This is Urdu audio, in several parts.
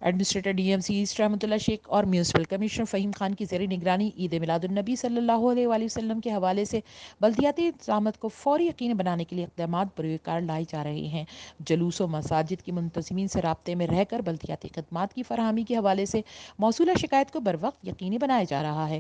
Administrator D M C east Rahmatullah شیخ اور میونسپل کمشنر فہیم خان کی زیر نگرانی عید میلاد النبی صلی اللہ علیہ وآلہ وسلم کے حوالے سے بلدیاتی انتظامات کو فوری یقینی بنانے کے لیے اقدامات بروئے کار لائے جا رہے ہیں۔ جلوس و مساجد کی منتظمین سے رابطے میں رہ کر بلدیاتی خدمات کی فراہمی کے حوالے سے موصولہ شکایت کو بروقت یقینی بنایا جا رہا ہے۔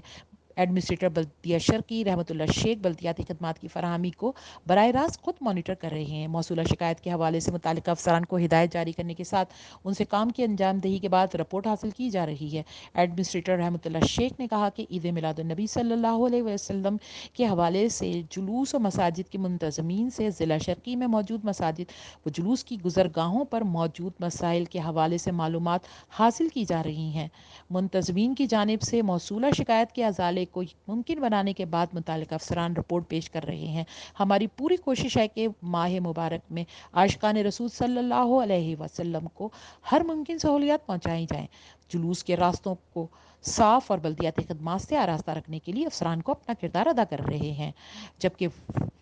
ایڈمنسٹریٹر بلدیہ شرقی رحمۃ اللہ شیخ بلدیاتی خدمات کی فراہمی کو براہ راست خود مانیٹر کر رہے ہیں۔ موصولہ شکایت کے حوالے سے متعلقہ افسران کو ہدایت جاری کرنے کے ساتھ ان سے کام کی انجام دہی کے بعد رپورٹ حاصل کی جا رہی ہے۔ ایڈمنسٹریٹر رحمۃ اللہ شیخ نے کہا کہ عید میلاد النبی صلی اللہ علیہ وسلم کے حوالے سے جلوس و مساجد کی منتظمین سے ضلع شرقی میں موجود مساجد و جلوس کی گزرگاہوں پر موجود مسائل کے حوالے سے معلومات حاصل کی جا رہی ہیں۔ منتظمین کی جانب سے موصولہ شکایت کے ازالے کو ممکن بنانے کے بعد متعلقہ افسران رپورٹ پیش کر رہے ہیں۔ ہماری پوری کوشش ہے کہ ماہ مبارک میں عاشقان رسول صلی اللہ علیہ وسلم کو ہر ممکن سہولیات پہنچائی جائیں۔ جلوس کے راستوں کو صاف اور بلدیاتی خدمات سے آراستہ رکھنے کے لیے افسران کو اپنا کردار ادا کر رہے ہیں، جبکہ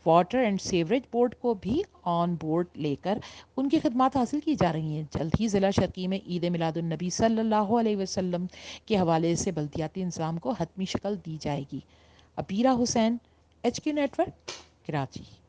واٹر اینڈ سیوریج بورڈ کو بھی آن بورڈ لے کر ان کی خدمات حاصل کی جا رہی ہیں۔ جلد ہی ضلع شرقی میں عید میلاد النبی صلی اللہ علیہ وسلم کے حوالے سے بلدیاتی نظام کو حتمی شکل دی جائے گی۔ عبیرہ حسین، HQ نیٹ ورک، کراچی۔